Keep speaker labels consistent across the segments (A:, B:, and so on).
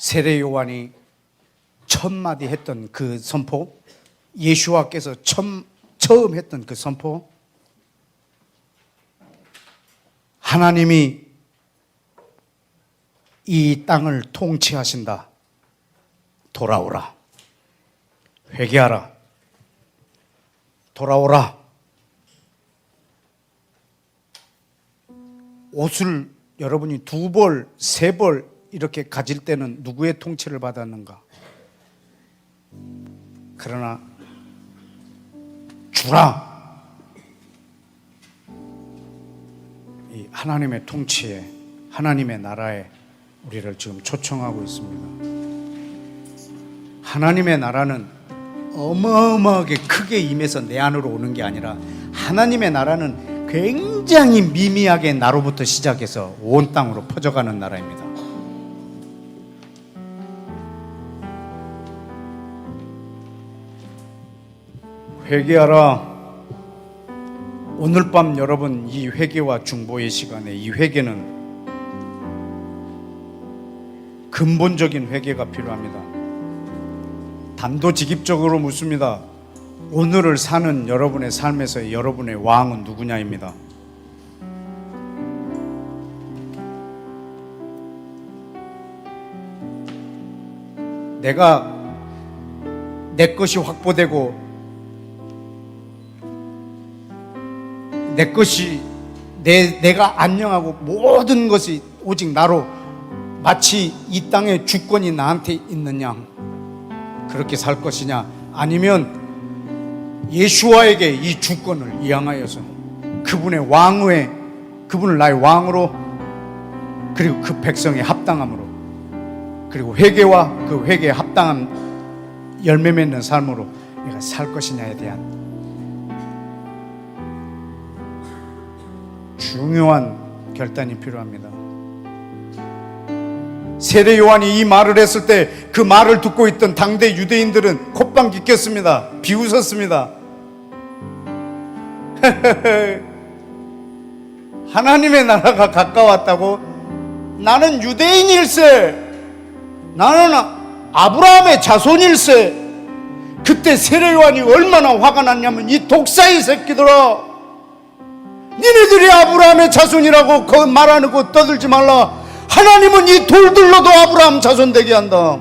A: 세례 요한이 첫 마디 했던 그 선포, 예수와께서 처음 했던 그 선포, 하나님이 이 땅을 통치하신다. 돌아오라. 회개하라. 돌아오라. 옷을 여러분이 2벌, 3벌 이렇게 가질 때는 누구의 통치를 받았는가? 그러나 주라. 이 하나님의 통치에, 하나님의 나라에 우리를 지금 초청하고 있습니다. 하나님의 나라는 어마어마하게 크게 임해서 내 안으로 오는 게 아니라 하나님의 나라는 굉장히 미미하게 나로부터 시작해서 온 땅으로 퍼져가는 나라입니다. 회개하라. 오늘 밤 여러분 이 회개와 중보의 시간에 이 회개는 근본적인 회개가 필요합니다. 단도직입적으로 묻습니다. 오늘을 사는 여러분의 삶에서 여러분의 왕은 누구냐입니다. 내가 내 것이 확보되고 내 것이 내가 안녕하고 모든 것이 오직 나로 마치 이 땅의 주권이 나한테 있느냐, 그렇게 살 것이냐, 아니면 예수와에게 이 주권을 이양하여서 그분의 왕후에, 그분을 나의 왕으로, 그리고 그 백성의 합당함으로, 그리고 회개와 그 회개에 합당한 열매 맺는 삶으로 내가 살 것이냐에 대한 중요한 결단이 필요합니다. 세례 요한이 이 말을 했을 때 그 말을 듣고 있던 당대 유대인들은 콧방귀 꼈습니다. 비웃었습니다. 하나님의 나라가 가까웠다고? 나는 유대인일세, 나는 아브라함의 자손일세. 그때 세례 요한이 얼마나 화가 났냐면, 이 독사의 새끼들아, 니네들이 아브라함의 자손이라고 그 말하는 거 떠들지 말라. 하나님은 이 돌들로도 아브라함 자손 되게 한다.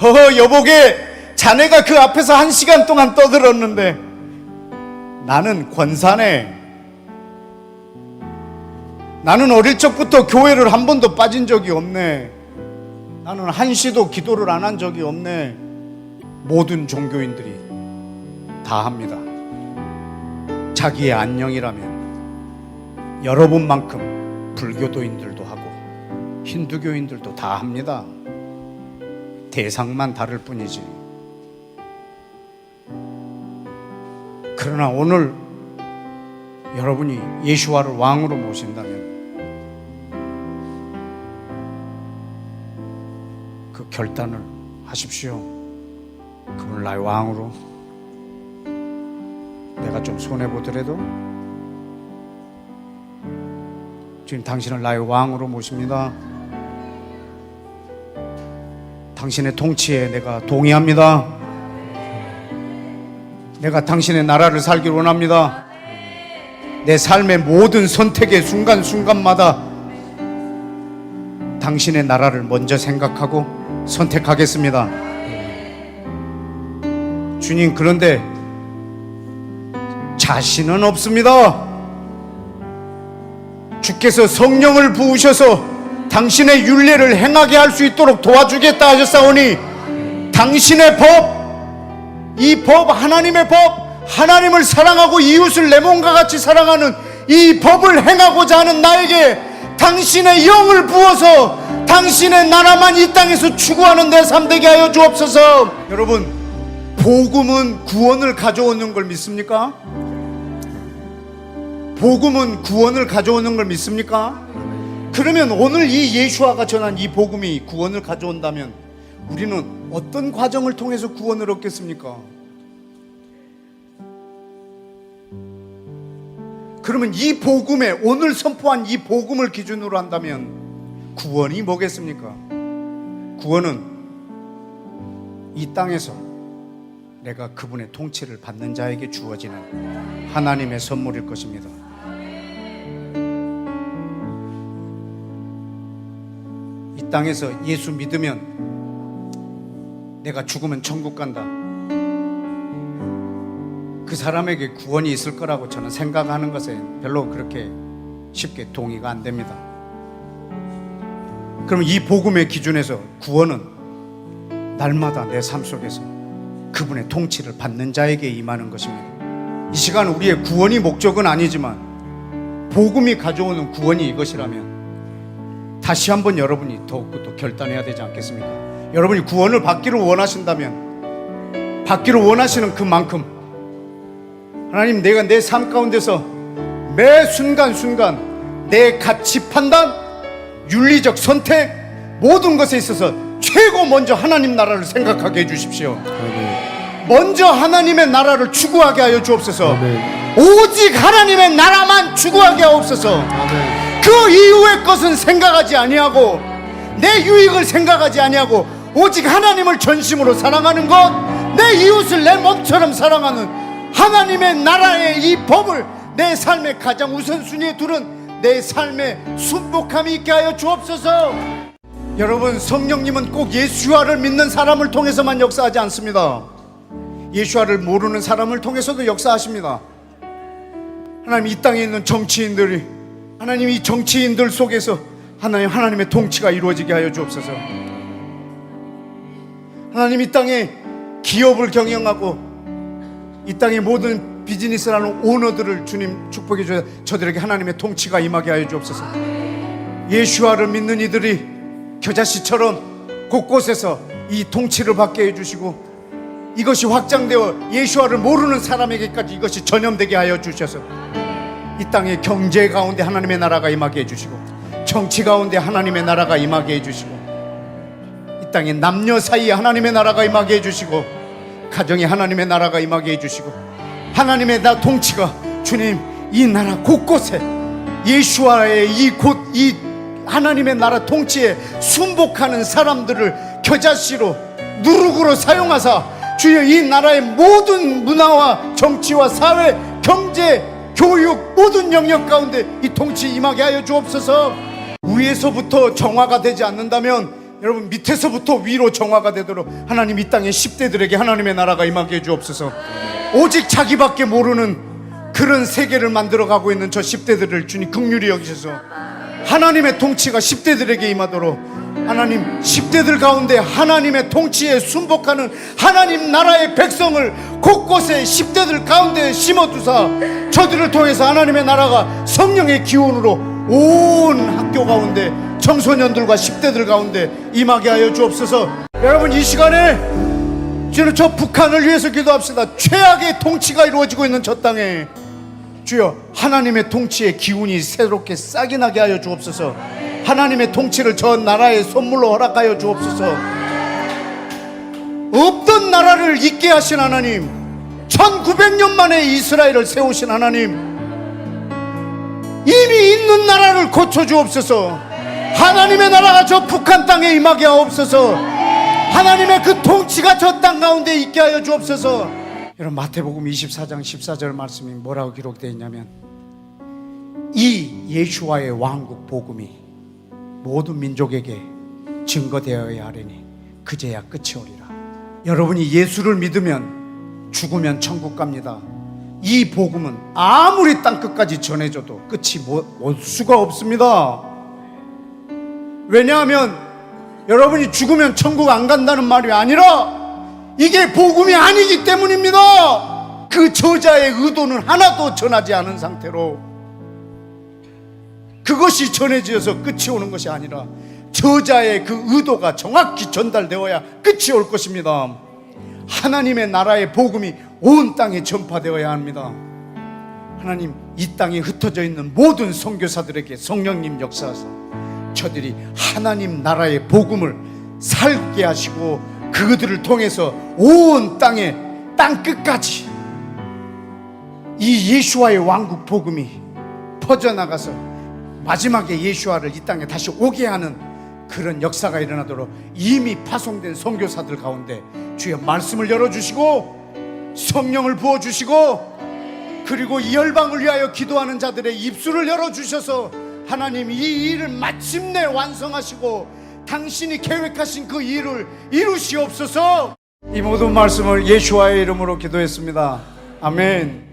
A: 허허, 여보게, 자네가 그 앞에서 1시간 동안 떠들었는데 나는 권사네. 나는 어릴 적부터 교회를 한 번도 빠진 적이 없네. 나는 한시도 기도를 안 한 적이 없네. 모든 종교인들이 다 합니다. 자기의 안녕이라면 여러분만큼 불교도인들도 하고 힌두교인들도 다 합니다. 대상만 다를 뿐이지. 그러나 오늘 여러분이 예수와를 왕으로 모신다면 그 결단을 하십시오. 그분을 나의 왕으로, 내가 좀 손해보더라도 주님, 당신을 나의 왕으로 모십니다. 당신의 통치에 내가 동의합니다. 내가 당신의 나라를 살기를 원합니다. 내 삶의 모든 선택의 순간순간마다 당신의 나라를 먼저 생각하고 선택하겠습니다. 주님, 그런데 자신은 없습니다. 주께서 성령을 부으셔서 당신의 율례를 행하게 할 수 있도록 도와주겠다 하셨사오니, 당신의 법, 이 법, 하나님의 법, 하나님을 사랑하고 이웃을 내 몸과 같이 사랑하는 이 법을 행하고자 하는 나에게 당신의 영을 부어서 당신의 나라만 이 땅에서 추구하는 내 삶 되게 하여 주옵소서. 여러분, 복음은 구원을 가져오는 걸 믿습니까? 복음은 구원을 가져오는 걸 믿습니까? 그러면 오늘 이 예수와가 전한 이 복음이 구원을 가져온다면 우리는 어떤 과정을 통해서 구원을 얻겠습니까? 그러면 이 복음에, 오늘 선포한 이 복음을 기준으로 한다면 구원이 뭐겠습니까? 구원은 이 땅에서 내가 그분의 통치를 받는 자에게 주어지는 하나님의 선물일 것입니다. 이 땅에서 예수 믿으면 내가 죽으면 천국 간다, 그 사람에게 구원이 있을 거라고 저는 생각하는 것에 별로 그렇게 쉽게 동의가 안 됩니다. 그럼 이 복음의 기준에서 구원은 날마다 내 삶 속에서 그분의 통치를 받는 자에게 임하는 것입니다. 이 시간 우리의 구원이 목적은 아니지만 복음이 가져오는 구원이 이것이라면 다시 한번 여러분이 더욱더 또 결단해야 되지 않겠습니까? 여러분이 구원을 받기를 원하신다면, 받기를 원하시는 그만큼 하나님, 내가 내 삶 가운데서 매 순간순간 내 가치 판단, 윤리적 선택, 모든 것에 있어서 최고 먼저 하나님 나라를 생각하게 해주십시오. 먼저 하나님의 나라를 추구하게 하여 주옵소서. 오직 하나님의 나라만 추구하게 하옵소서. 그 이후의 것은 생각하지 아니하고, 내 유익을 생각하지 아니하고 오직 하나님을 전심으로 사랑하는 것, 내 이웃을 내 몸처럼 사랑하는 하나님의 나라의 이 법을 내 삶의 가장 우선순위에 두는 내 삶의 순복함이 있게 하여 주옵소서. 여러분, 성령님은 꼭 예수와를 믿는 사람을 통해서만 역사하지 않습니다. 예수와를 모르는 사람을 통해서도 역사하십니다. 하나님, 이 땅에 있는 정치인들이, 하나님, 이 정치인들 속에서 하나님의 통치가 이루어지게 하여 주옵소서. 하나님, 이 땅에 기업을 경영하고 이 땅의 모든 비즈니스를 하는 오너들을 주님 축복해 주셔서 저들에게 하나님의 통치가 임하게 하여 주옵소서. 예수와를 믿는 이들이 겨자씨처럼 곳곳에서 이 통치를 받게 해주시고, 이것이 확장되어 예수와를 모르는 사람에게까지 이것이 전염되게 하여 주셔서 이 땅의 경제 가운데 하나님의 나라가 임하게 해주시고, 정치 가운데 하나님의 나라가 임하게 해주시고, 이 땅의 남녀 사이에 하나님의 나라가 임하게 해주시고, 가정에 하나님의 나라가 임하게 해주시고, 하나님의 통치가 주님 이 나라 곳곳에 예수와의 이 하나님의 나라 통치에 순복하는 사람들을 겨자씨로 누룩으로 사용하사 주여 이 나라의 모든 문화와 정치와 사회, 경제, 교육 모든 영역 가운데 이 통치 임하게 하여 주옵소서. 위에서부터 정화가 되지 않는다면 여러분, 밑에서부터 위로 정화가 되도록 하나님 이 땅의 10대들에게 하나님의 나라가 임하게 해 주옵소서. 오직 자기밖에 모르는 그런 세계를 만들어가고 있는 저 10대들을 주님 긍휼히 여기셔서 하나님의 통치가 10대들에게 임하도록, 하나님 10대들 가운데 하나님의 통치에 순복하는 하나님 나라의 백성을 곳곳에 10대들 가운데 심어두사 저들을 통해서 하나님의 나라가 성령의 기운으로 온 학교 가운데 청소년들과 10대들 가운데 임하게 하여 주옵소서. 여러분, 이 시간에 주님 저 북한을 위해서 기도합시다. 최악의 통치가 이루어지고 있는 저 땅에 주여 하나님의 통치의 기운이 새롭게 싹이 나게 하여 주옵소서. 하나님의 통치를 저 나라의 선물로 허락하여 주옵소서. 없던 나라를 있게 하신 하나님, 1900년 만에 이스라엘을 세우신 하나님, 이미 있는 나라를 고쳐주옵소서. 하나님의 나라가 저 북한 땅에 임하게 하옵소서. 하나님의 그 통치가 저 땅 가운데 있게 하여 주옵소서. 여러분, 마태복음 24장 14절 말씀이 뭐라고 기록되어 있냐면, 이 예수와의 왕국 복음이 모든 민족에게 증거되어야 하리니 그제야 끝이 오리라. 여러분이 예수를 믿으면 죽으면 천국 갑니다. 이 복음은 아무리 땅끝까지 전해져도 끝이 올 수가 없습니다. 왜냐하면 여러분이 죽으면 천국 안 간다는 말이 아니라 이게 복음이 아니기 때문입니다. 그 저자의 의도는 하나도 전하지 않은 상태로 그것이 전해져서 끝이 오는 것이 아니라 저자의 그 의도가 정확히 전달되어야 끝이 올 것입니다. 하나님의 나라의 복음이 온 땅에 전파되어야 합니다. 하나님, 이 땅에 흩어져 있는 모든 선교사들에게 성령님 역사하사 저들이 하나님 나라의 복음을 살게 하시고 그들을 통해서 온 땅에 땅끝까지 이 예수와의 왕국 복음이 퍼져나가서 마지막에 예수와를 이 땅에 다시 오게 하는 그런 역사가 일어나도록 이미 파송된 선교사들 가운데 주여 말씀을 열어주시고 성령을 부어주시고 그리고 이 열방을 위하여 기도하는 자들의 입술을 열어주셔서 하나님 이 일을 마침내 완성하시고 당신이 계획하신 그 일을 이루시옵소서. 이 모든 말씀을 예수와의 이름으로 기도했습니다. 아멘.